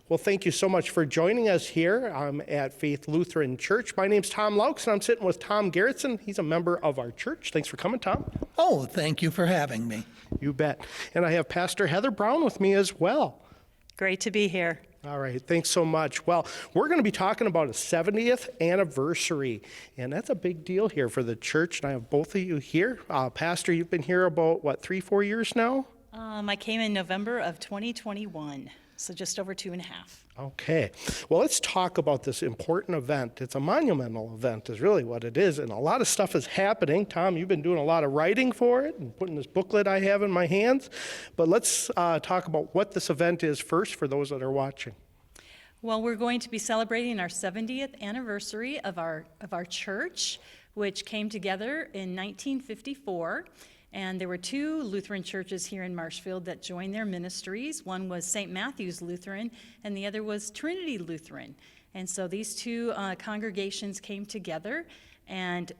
Well, thank you so much for joining us here at Faith Lutheran Church. My name's Thom Loucks, and I'm sitting with Tom Gerretsen. He's a member of our church. Thanks for coming, Tom. Oh, thank you for having me. You bet. And I have Pastor Heather Brown with me as well. Great to be here. All right, thanks so much. Well, we're going to be talking about a 70th anniversary, and that's a big deal here for the church, and I have both of you here. Pastor, you've been here about, 3-4 years now? I came in November of 2021, so just over 2.5. Okay. Well, let's talk about this important event. It's a monumental event is really what it is, and a lot of stuff is happening. Tom, you've been doing a lot of writing for it and putting this booklet I have in my hands. But let's talk about what this event is first for those that are watching. Well, we're going to be celebrating our 70th anniversary of our church, which came together in 1954. And there were 2 Lutheran churches here in Marshfield that joined their ministries. One was St. Matthew's Lutheran, and the other was Trinity Lutheran. And so these 2 congregations came together and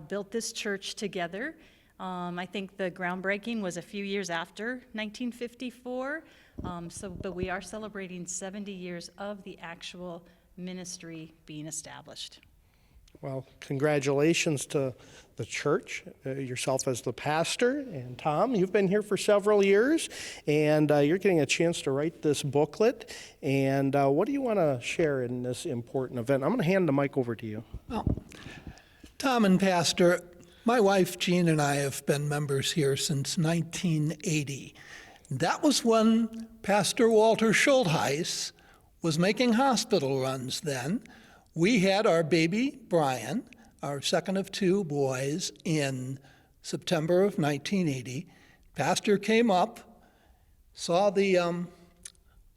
built this church together. I think the groundbreaking was a few years after 1954. But we are celebrating 70 years of the actual ministry being established. Well, congratulations to the church, yourself as the pastor, and Tom, you've been here for several years, and you're getting a chance to write this booklet. And what do you want to share in this important event? I'm going to hand the mic over to you. Well, Tom and Pastor, my wife Jean and I have been members here since 1980. That was when Pastor Walter Schultheis was making hospital runs then. We had our baby, Brian, our second of 2 boys, in September of 1980. Pastor came up, saw the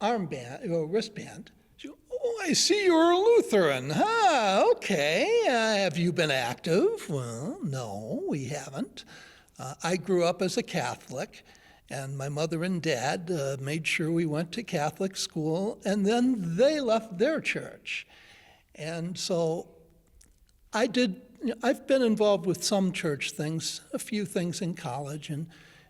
wristband. Oh, I see you're a Lutheran. Huh, okay. Have you been active? Well, no, we haven't. I grew up as a Catholic, and my mother and dad made sure we went to Catholic school, and then they left their church. And so I've been involved with some church things, a few things in college and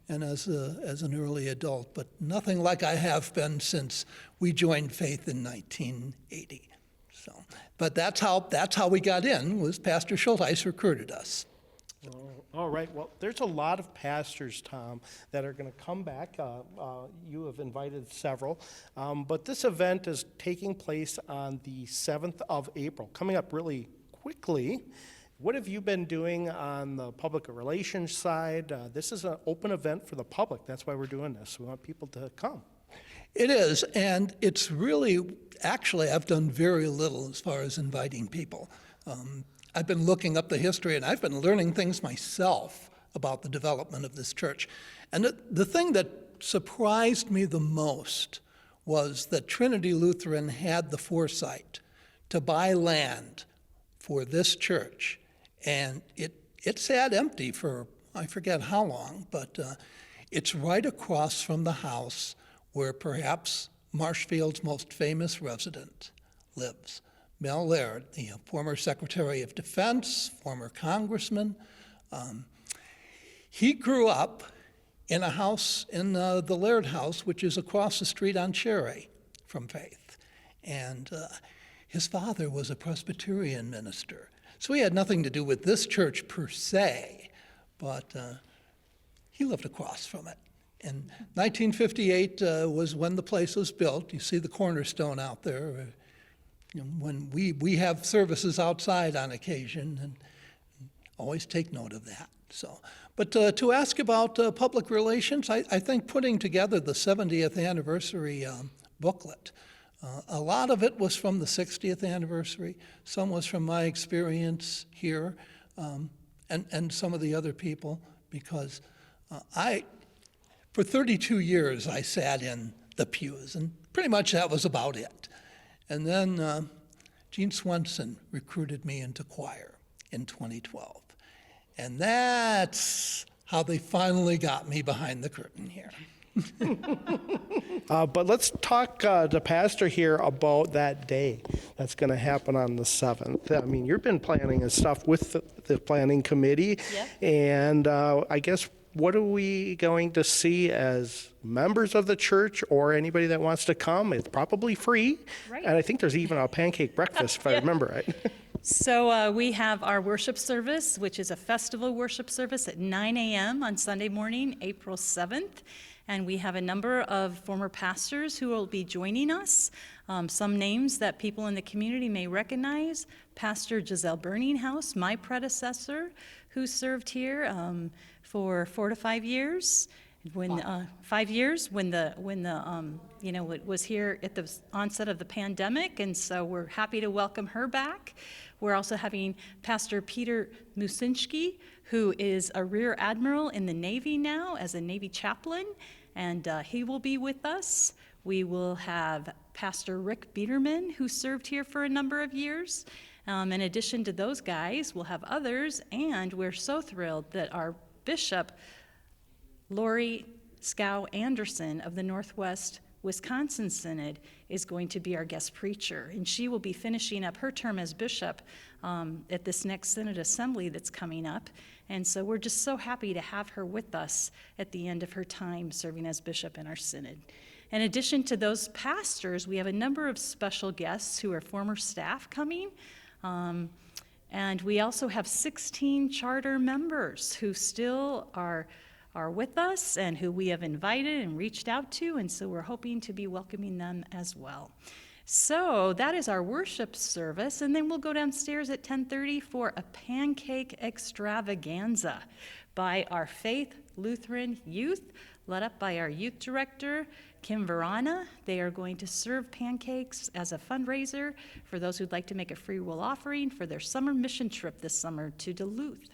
as an early adult, but nothing like I have been since we joined faith in 1980. So, but that's how we got in, was Pastor Schultheis recruited us. All right. Well, there's a lot of pastors, Tom, that are going to come back. You have invited several. But this event is taking place on the 7th of April, coming up really quickly. What have you been doing on the public relations side? This is an open event for the public. That's why we're doing this. We want people to come. It is, and it's really, actually, I've done very little as far as inviting people. I've been looking up the history, and I've been learning things myself about the development of this church. And the thing that surprised me the most was that Trinity Lutheran had the foresight to buy land for this church. And it sat empty for, I forget how long, but it's right across from the house where perhaps Marshfield's most famous resident lives. Mel Laird, the former Secretary of Defense, former congressman. He grew up in a house, in the Laird house, which is across the street on Cherry from Faith. And his father was a Presbyterian minister. So he had nothing to do with this church per se, but he lived across from it. And 1958 was when the place was built. You see the cornerstone out there. When we have services outside on occasion, and always take note of that. So, but to ask about public relations, I think putting together the 70th anniversary booklet, a lot of it was from the 60th anniversary. Some was from my experience here, and some of the other people, because for 32 years I sat in the pews, and pretty much that was about it. And then Gene Swenson recruited me into choir in 2012. And that's how they finally got me behind the curtain here. But let's talk to Pastor here about that day that's going to happen on the 7th. I mean, you've been planning and stuff with the planning committee. Yeah. And I guess what are we going to see as members of the church or anybody that wants to come? It's probably free. Right. And I think there's even a pancake breakfast, if I remember right. So we have our worship service, which is a festival worship service at 9 a.m. on Sunday morning, April 7th. And we have a number of former pastors who will be joining us. Some names that people in the community may recognize: Pastor Giselle Burninghouse, my predecessor, who served here for 4 to 5 years. When 5 years, when the it was here at the onset of the pandemic, and so we're happy to welcome her back. We're also having Pastor Peter Musinski, who is a Rear Admiral in the Navy now as a Navy chaplain, and he will be with us. We will have Pastor Rick Biederman, who served here for a number of years. In addition to those guys, we'll have others, and we're so thrilled that our bishop, Lori Scow Anderson of the Northwest Wisconsin Synod, is going to be our guest preacher, and she will be finishing up her term as bishop at this next Synod Assembly that's coming up. And so we're just so happy to have her with us at the end of her time serving as bishop in our synod. In addition to those pastors, we have a number of special guests who are former staff coming. And we also have 16 charter members who still are with us and who we have invited and reached out to, and so we're hoping to be welcoming them as well. So that is our worship service, and then we'll go downstairs at 10:30 for a pancake extravaganza by our Faith Lutheran youth, led up by our youth director, Kim Verana. They are going to serve pancakes as a fundraiser for those who'd like to make a free will offering for their summer mission trip this summer to Duluth.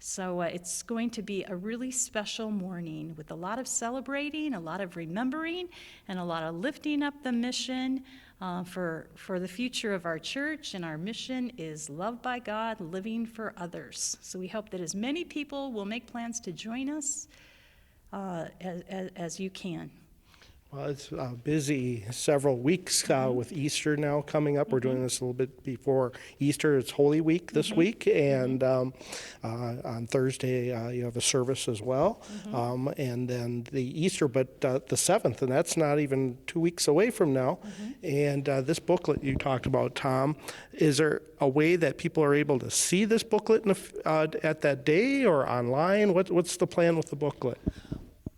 So it's going to be a really special morning with a lot of celebrating, a lot of remembering, and a lot of lifting up the mission for the future of our church. And our mission is loved by God, living for others. So we hope that as many people will make plans to join us as you can. Well, it's busy several weeks with Easter now coming up. We're doing this a little bit before Easter. It's Holy Week this week, and on Thursday you have a service as well, and then the Easter, but the 7th, and that's not even 2 weeks away from now. And this booklet you talked about, Thom, is there a way that people are able to see this booklet at that day or online? What's the plan with the booklet?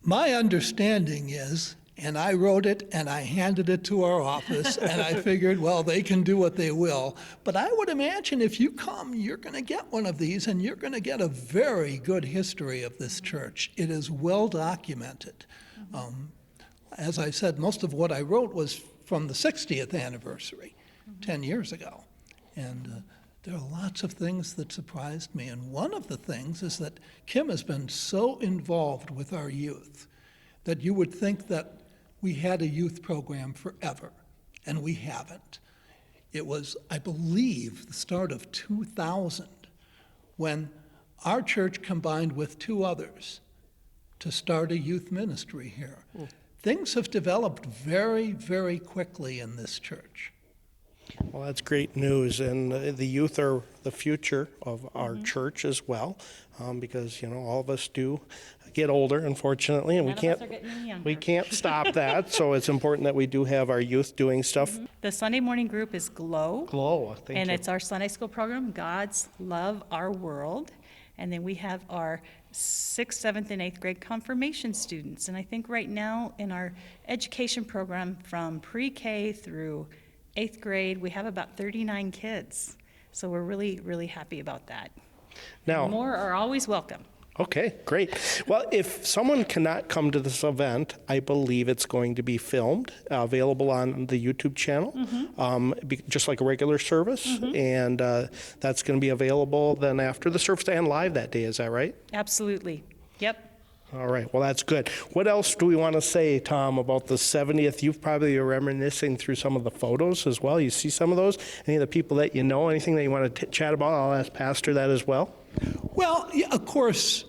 My understanding is, and I wrote it and I handed it to our office, and I figured, well, they can do what they will. But I would imagine if you come, you're going to get one of these, and you're going to get a very good history of this church. It is well documented. As I said, most of what I wrote was from the 60th anniversary, 10 years ago. And there are lots of things that surprised me. And one of the things is that Kim has been so involved with our youth that you would think that we had a youth program forever, and we haven't. It was, I believe, the start of 2000 when our church combined with 2 others to start a youth ministry here. Things have developed very, very quickly in this church. Well, that's great news, and the youth are the future of our church as well, because all of us do get older, unfortunately, and None of us are getting any younger. we can't stop that. So it's important that we do have our youth doing stuff. The Sunday morning group is GLOW. GLOW, thank And you. it's our Sunday school program, God's Love Our World. And then we have our 6th, 7th, and 8th grade confirmation students. And I think right now in our education program from pre-K through 8th grade, we have about 39 kids. So we're really, really happy about that. Now, More are always welcome. okay, great. Well, if someone cannot come to this event, I believe it's going to be filmed, available on the YouTube channel, just like a regular service. And that's going to be available then after the service and live that day. Is that right? Absolutely. Yep. All right, well, that's good. What else do we want to say, Thom, about the 70th? You've probably are reminiscing through some of the photos as well. You see some of those? Any of the people that you know, anything that you want to chat about? I'll ask Pastor that as well. Well, yeah, of course,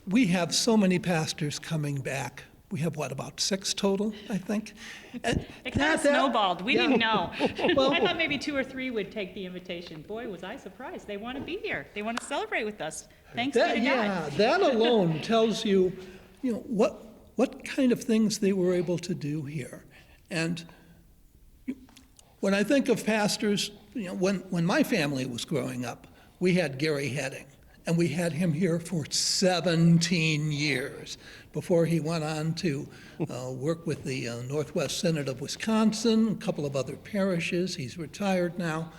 we have so many pastors coming back. We have, about 6 total, I think? It kind of snowballed. We didn't know. Well, I thought maybe 2 or 3 would take the invitation. Boy, was I surprised. They want to be here. They want to celebrate with us. Thanks be to God. Yeah, that alone tells you, what kind of things they were able to do here. And when I think of pastors, when my family was growing up, we had Gary Heading, and we had him here for 17 years before he went on to work with the Northwest Synod of Wisconsin, a couple of other parishes. He's retired now.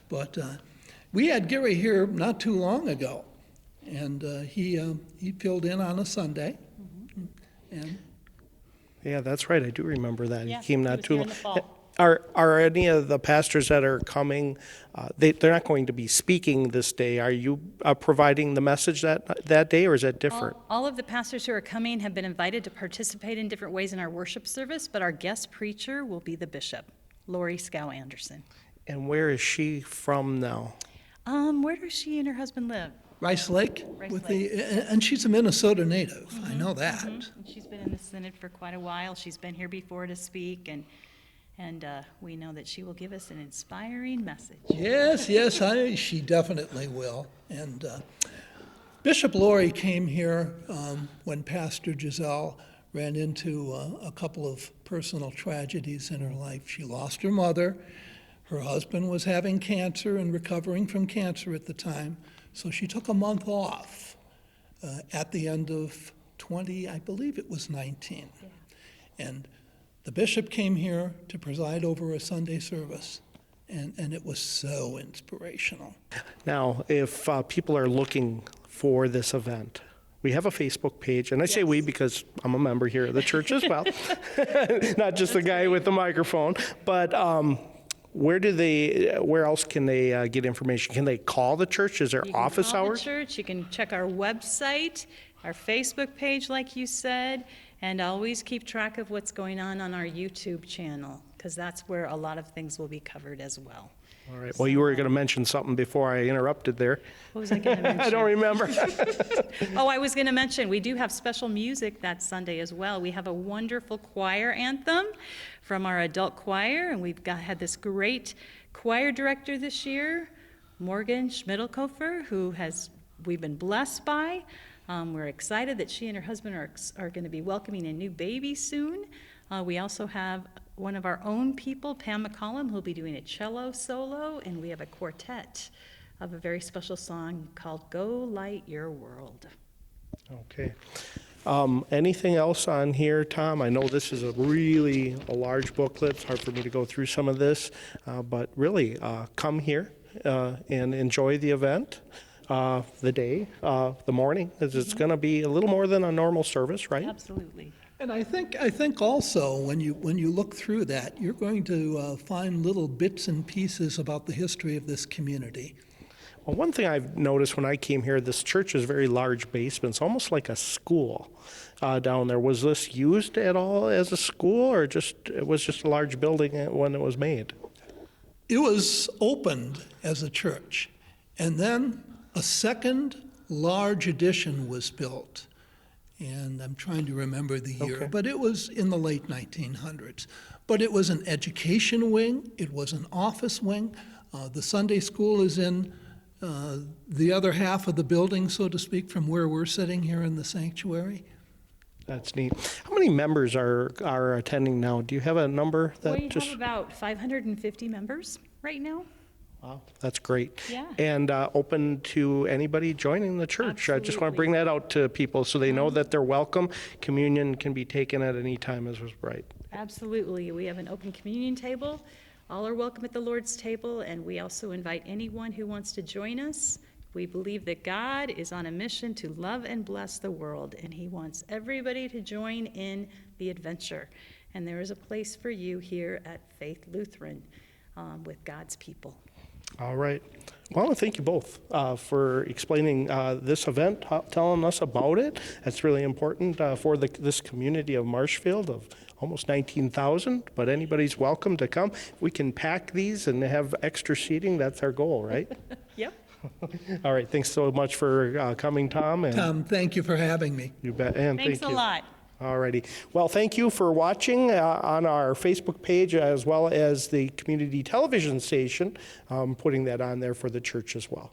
But we had Gary here not too long ago, and he filled in on a Sunday. And Yeah, that's right. I do remember that. Yeah, He came he not was too here in long. the fall. Are any of the pastors that are coming, they're not going to be speaking this day. Are you providing the message that day, or is that different? All of the pastors who are coming have been invited to participate in different ways in our worship service, but our guest preacher will be the bishop, Lori Scow Anderson. And where is she from now? Where does she and her husband live? Rice Lake, Rice and she's a Minnesota native. I know that. And she's been in the Synod for quite a while. She's been here before to speak, and we know that she will give us an inspiring message. Yes, she definitely will. And Bishop Lori came here when Pastor Giselle ran into a couple of personal tragedies in her life. She lost her mother. Her husband was having cancer and recovering from cancer at the time, so she took a month off at the end of 20, I believe it was 19. Yeah. And the bishop came here to preside over a Sunday service, and it was so inspirational. Now, if people are looking for this event, we have a Facebook page, and I say we because I'm a member here of the church as well, not just the guy with the microphone, but where else can they get information? Can they call the church? Is there office call hours? the church. You can check our website, our Facebook page, like you said, and always keep track of what's going on our YouTube channel, because that's where a lot of things will be covered as well. All right. Well, you were going to mention something before I interrupted there. What was I going to mention? I don't remember. Oh, I was going to mention, we do have special music that Sunday as well. We have a wonderful choir anthem from our adult choir, and had this great choir director this year, Morgan Schmidlkofer, who we've been blessed by. We're excited that she and her husband are going to be welcoming a new baby soon. We also have one of our own people, Pam McCollum, who'll be doing a cello solo, and we have a quartet of a very special song called Go Light Your World. Okay. Anything else on here, Tom? I know this is a large booklet. It's hard for me to go through some of this, but really, come here and enjoy the event, the day, the morning, as it's going to be a little more than a normal service, right? Absolutely. And I think also when you look through that, you're going to find little bits and pieces about the history of this community. Well, one thing I've noticed when I came here, this church is very large basement. It's almost like a school down there. Was this used at all as a school, or it was just a large building when it was made? It was opened as a church, and then a second large addition was built. And I'm trying to remember the year, Okay. but it was in the late 1900s. But it was an education wing, it was an office wing. The Sunday school is in the other half of the building, so to speak, from where we're sitting here in the sanctuary. That's neat. How many members are attending now? Do you have a number that We have about 550 members right now. Wow, that's great. Yeah. And open to anybody joining the church. I just want to bring that out to people so they know that they're welcome. Communion can be taken at any time, as was right. Absolutely. We have an open communion table. All are welcome at the Lord's table, and we also invite anyone who wants to join us. We believe that God is on a mission to love and bless the world, and he wants everybody to join in the adventure. And there is a place for you here at Faith Lutheran with God's people. All right. Well, I want to thank you both for explaining this event, telling us about it. That's really important for this community of Marshfield of almost 19,000, but anybody's welcome to come. If we can pack these and have extra seating, that's our goal, right? Yep. All right. Thanks so much for coming, Tom. And Tom, thank you for having me. you bet. And Thanks thank a you. lot. All righty. Well, thank you for watching on our Facebook page as well as the community television station, putting that on there for the church as well.